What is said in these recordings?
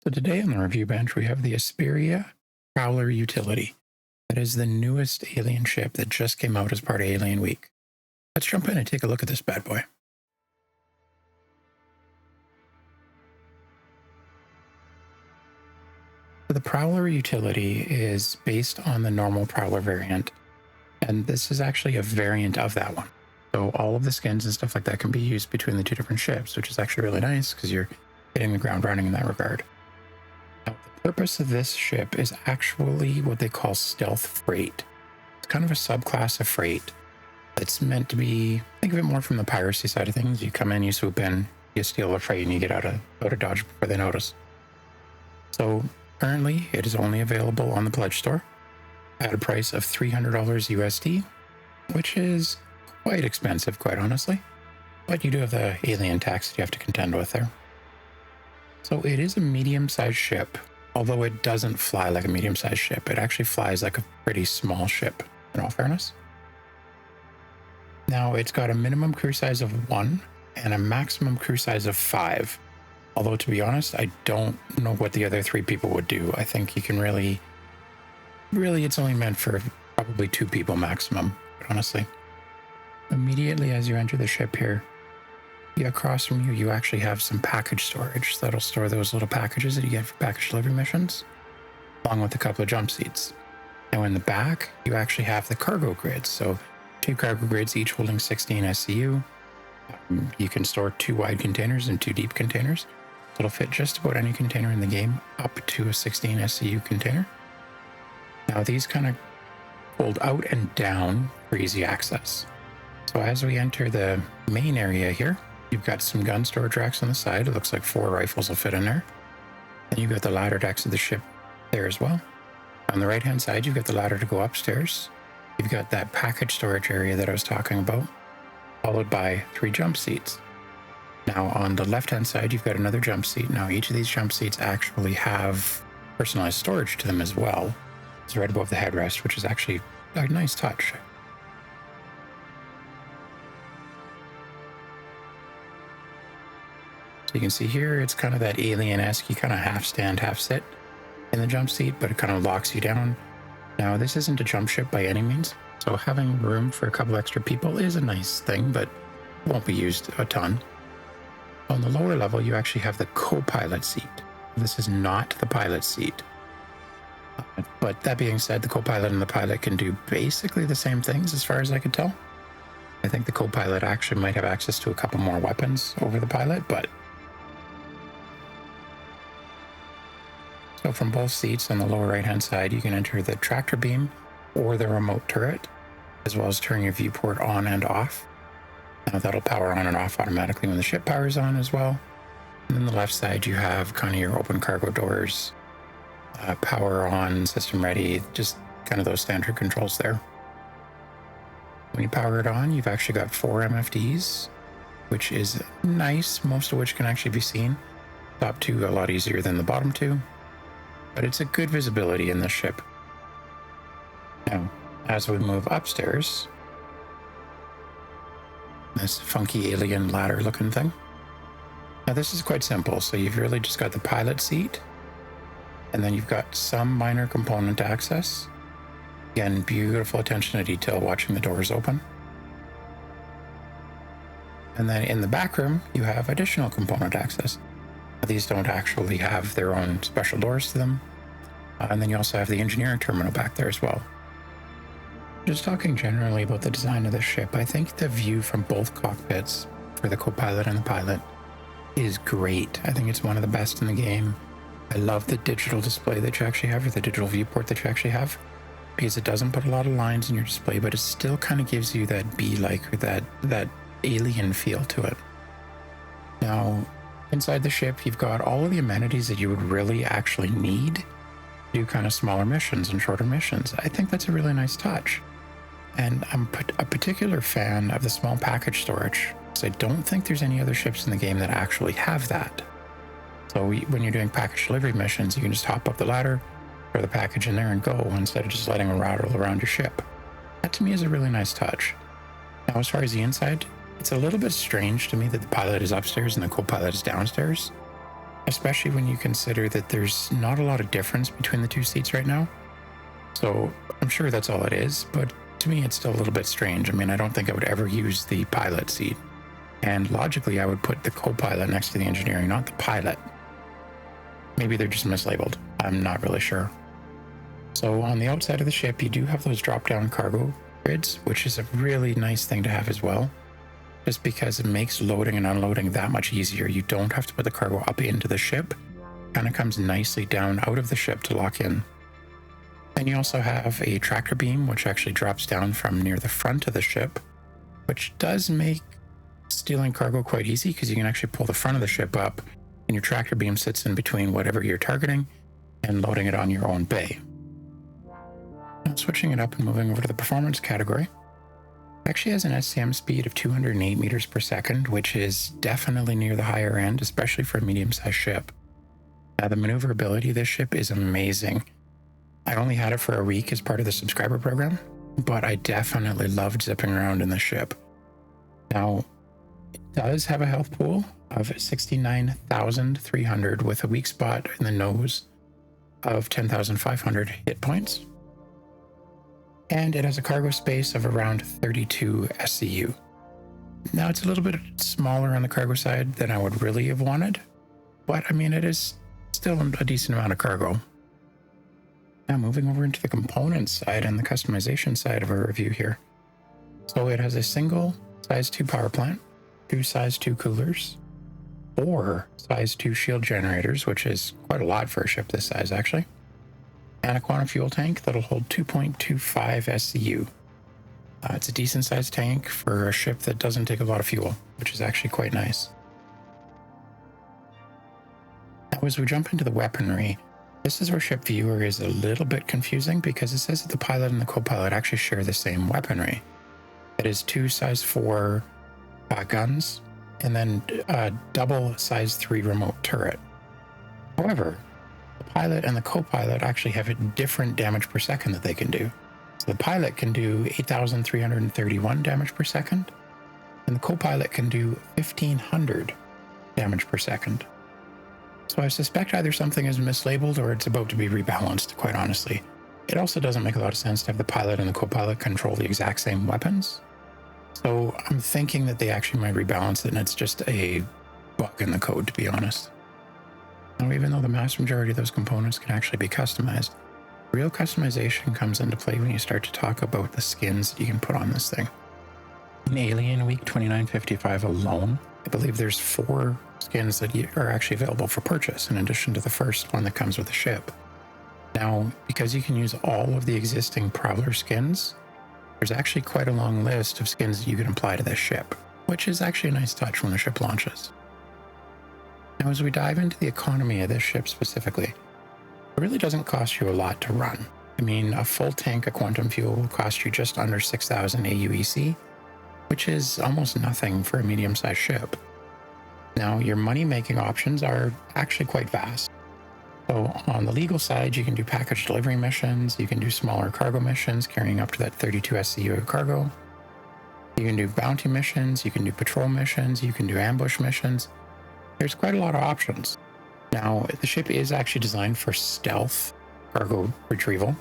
So today on the review bench, we have the Esperia Prowler Utility. That is the newest alien ship that just came out as part of Alien Week. Let's jump in and take a look at this bad boy. So the Prowler Utility is based on the normal Prowler variant, and this is actually a variant of that one. So all of the skins and stuff like that can be used between the two different ships, which is actually really nice because you're hitting the ground running in that regard. Now, the purpose of this ship is actually what they call stealth freight. It's kind of a subclass of freight. It's meant to be, think of it more from the piracy side of things. You come in, you swoop in, you steal the freight, and you get out of dodge before they notice. So currently, it is only available on the Pledge Store at a price of $300 USD, which is quite expensive, quite honestly. But you do have the alien tax that you have to contend with there. So it is a medium-sized ship, although it doesn't fly like a medium-sized ship. It actually flies like a pretty small ship, in all fairness. Now, it's got a minimum crew size of 1 and a maximum crew size of 5. Although, to be honest, I don't know what the other 3 people would do. I think you can really, it's only meant for probably 2 people maximum, honestly. Immediately as you enter the ship here, across from you, you actually have some package storage that'll store those little packages that you get for package delivery missions, along with a couple of jump seats. Now in the back, you actually have the cargo grids. So 2 cargo grids, each holding 16 SCU. You can store 2 wide containers and 2 deep containers. It'll fit just about any container in the game up to a 16 SCU container. Now these kind of fold out and down for easy access. So as we enter the main area here, you've got some gun storage racks on the side. It looks like 4 rifles will fit in there. And you've got the ladder decks of the ship there as well. On the right-hand side, you've got the ladder to go upstairs. You've got that package storage area that I was talking about, followed by 3 jump seats. Now, on the left-hand side, you've got another jump seat. Now, each of these jump seats actually have personalized storage to them as well. It's right above the headrest, which is actually a nice touch. So you can see here, it's kind of that alien-esque, you kind of half stand, half sit in the jump seat, but it kind of locks you down. Now, this isn't a jump ship by any means, so having room for a couple extra people is a nice thing, but won't be used a ton. On the lower level, you actually have the co-pilot seat. This is not the pilot seat. But that being said, the co-pilot and the pilot can do basically the same things as far as I could tell. I think the co-pilot actually might have access to a couple more weapons over the pilot, but so from both seats on the lower right-hand side, you can enter the tractor beam or the remote turret, as well as turn your viewport on and off. Now that'll power on and off automatically when the ship powers on as well. And then the left side, you have kind of your open cargo doors, power on, system ready, just kind of those standard controls there. When you power it on, you've actually got 4 MFDs, which is nice, most of which can actually be seen. Top 2 a lot easier than the bottom 2, but it's a good visibility in this ship. Now, as we move upstairs, this funky alien ladder looking thing. Now this is quite simple. So you've really just got the pilot seat, and then you've got some minor component access. Again, beautiful attention to detail watching the doors open. And then in the back room, you have additional component access. Now, these don't actually have their own special doors to them. And then you also have the engineering terminal back there as well. Just talking generally about the design of this ship, I think the view from both cockpits for the co-pilot and the pilot is great. I think it's one of the best in the game. I love the digital display that you actually have, or the digital viewport that you actually have, because it doesn't put a lot of lines in your display, but it still kind of gives you that bee-like or that alien feel to it. Now, inside the ship, you've got all of the amenities that you would really actually need to do kind of smaller missions and shorter missions. I think that's a really nice touch. And I'm a particular fan of the small package storage, because I don't think there's any other ships in the game that actually have that. So when you're doing package delivery missions, you can just hop up the ladder, throw the package in there and go, instead of just letting it rattle around your ship. That to me is a really nice touch. Now, as far as the inside, it's a little bit strange to me that the pilot is upstairs and the co-pilot is downstairs. especially when you consider that there's not a lot of difference between the two seats right now. So I'm sure that's all it is, but to me, it's still a little bit strange. I mean, I don't think I would ever use the pilot seat. And logically, I would put the co-pilot next to the engineering, not the pilot. Maybe they're just mislabeled. I'm not really sure. So on the outside of the ship, you do have those drop-down cargo grids, which is a really nice thing to have as well, just because it makes loading and unloading that much easier. You don't have to put the cargo up into the ship. It kind of comes nicely down out of the ship to lock in. Then you also have a tractor beam, which actually drops down from near the front of the ship, which does make stealing cargo quite easy because you can actually pull the front of the ship up and your tractor beam sits in between whatever you're targeting and loading it on your own bay. Now switching it up and moving over to the performance category, it actually has an SCM speed of 208 meters per second, which is definitely near the higher end, especially for a medium-sized ship. Now the maneuverability of this ship is amazing. I only had it for a week as part of the subscriber program, but I definitely loved zipping around in the ship. Now, it does have a health pool of 69,300 with a weak spot in the nose of 10,500 hit points. And it has a cargo space of around 32 SCU. Now, it's a little bit smaller on the cargo side than I would really have wanted, but I mean, it is still a decent amount of cargo. Now moving over into the components side and the customization side of our review here. So it has a single size 2 power plant, 2 size 2 coolers, 4 size 2 shield generators, which is quite a lot for a ship this size actually, and a quantum fuel tank that'll hold 2.25 SCU. It's a decent sized tank for a ship that doesn't take a lot of fuel, which is actually quite nice. Now as we jump into the weaponry, this is where Ship Viewer is a little bit confusing because it says that the pilot and the co-pilot actually share the same weaponry. It is 2 size 4 guns and then a double size 3 remote turret. However, the pilot and the co-pilot actually have a different damage per second that they can do. So the pilot can do 8,331 damage per second, and the co-pilot can do 1,500 damage per second. So I suspect either something is mislabeled or it's about to be rebalanced, quite honestly. It also doesn't make a lot of sense to have the pilot and the co-pilot control the exact same weapons. So I'm thinking that they actually might rebalance it and it's just a bug in the code, to be honest. Now, even though the vast majority of those components can actually be customized, real customization comes into play when you start to talk about the skins that you can put on this thing. In Alien Week 2955 alone, I believe there's 4 skins that are actually available for purchase in addition to the first one that comes with the ship. Now, because you can use all of the existing Prowler skins, there's actually quite a long list of skins that you can apply to this ship, which is actually a nice touch when the ship launches. Now, as we dive into the economy of this ship specifically, it really doesn't cost you a lot to run. I mean, a full tank of quantum fuel will cost you just under 6,000 aUEC, which is almost nothing for a medium-sized ship. Now, your money-making options are actually quite vast. So on the legal side, you can do package delivery missions, you can do smaller cargo missions carrying up to that 32 SCU of cargo. You can do bounty missions, you can do patrol missions, you can do ambush missions. There's quite a lot of options. Now, the ship is actually designed for stealth cargo retrieval,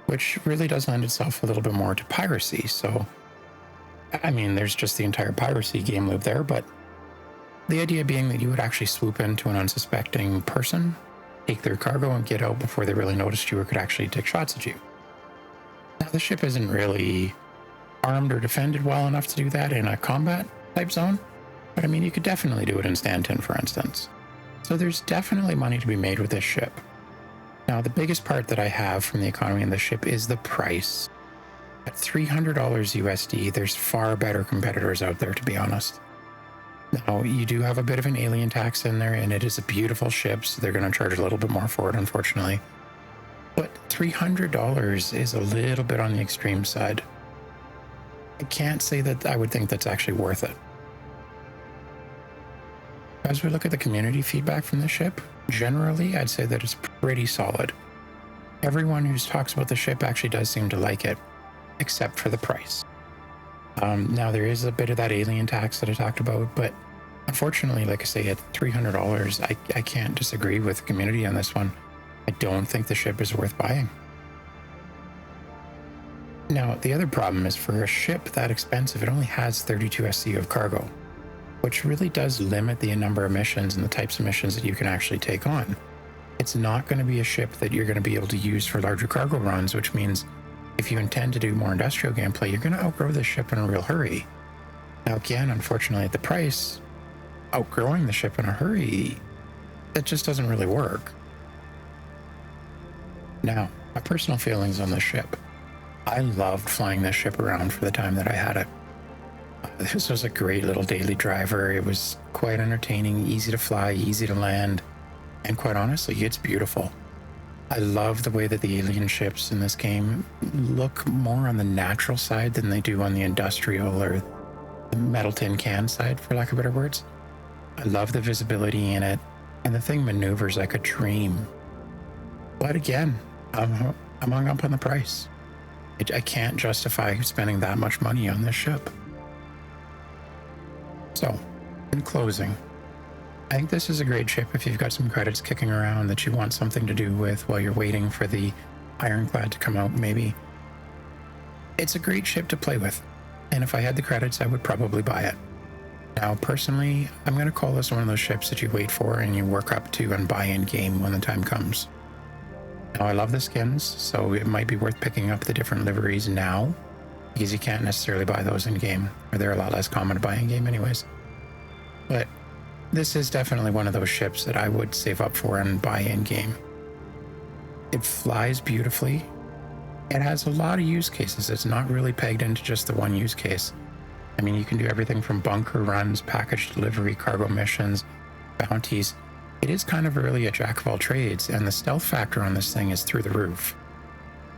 which really does lend itself a little bit more to piracy. So, I mean, there's just the entire piracy game loop there, but the idea being that you would actually swoop into an unsuspecting person, take their cargo, and get out before they really noticed you or could actually take shots at you. Now, the ship isn't really armed or defended well enough to do that in a combat type zone, but I mean, you could definitely do it in Stanton, for instance. So there's definitely money to be made with this ship. Now, the biggest part that I have from the economy in this ship is the price. At $300 USD, there's far better competitors out there, to be honest. Now, you do have a bit of an alien tax in there, and it is a beautiful ship, so they're going to charge a little bit more for it, unfortunately. But $300 is a little bit on the extreme side. I can't say that I would think that's actually worth it. As we look at the community feedback from the ship, generally, I'd say that it's pretty solid. Everyone who talks about the ship actually does seem to like it, except for the price. Now, there is a bit of that alien tax that I talked about, but Unfortunately, like I say, at $300, I can't disagree with the community on this one. I don't think the ship is worth buying. Now, the other problem is for a ship that expensive, it only has 32 SCU of cargo, which really does limit the number of missions and the types of missions that you can actually take on. It's not going to be a ship that you're going to be able to use for larger cargo runs, which means if you intend to do more industrial gameplay, you're going to outgrow this ship in a real hurry. Now, again, unfortunately, at the price, outgrowing the ship in a hurry, that just doesn't really work. Now, my personal feelings on this ship. I loved flying this ship around for the time that I had it. This was a great little daily driver. It was quite entertaining, easy to fly, easy to land, and quite honestly, it's beautiful. I love the way that the alien ships in this game look more on the natural side than they do on the industrial or the metal tin can side, for lack of better words. I love the visibility in it, and the thing maneuvers like a dream. But again, I'm hung up on the price. I can't justify spending that much money on this ship. So, in closing, I think this is a great ship if you've got some credits kicking around that you want something to do with while you're waiting for the Ironclad to come out, maybe. It's a great ship to play with, and if I had the credits, I would probably buy it. Now, personally, I'm going to call this one of those ships that you wait for and you work up to and buy in game when the time comes. Now, I love the skins, so it might be worth picking up the different liveries now, because you can't necessarily buy those in game, or they're a lot less common to buy in game anyways. But this is definitely one of those ships that I would save up for and buy in game. It flies beautifully. It has a lot of use cases. It's not really pegged into just the one use case. I mean, you can do everything from bunker runs, package delivery, cargo missions, bounties. It is kind of really a jack of all trades, and the stealth factor on this thing is through the roof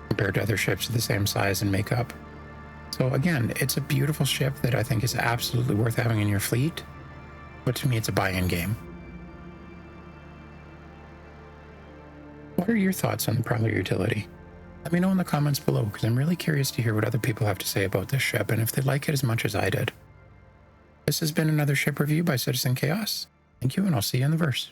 compared to other ships of the same size and makeup. So again, it's a beautiful ship that I think is absolutely worth having in your fleet, but to me it's a buy-in game. What are your thoughts on the Prowler Utility? Let me know in the comments below, because I'm really curious to hear what other people have to say about this ship and if they like it as much as I did. This has been another ship review by Citizen Chaos. Thank you, and I'll see you in the verse.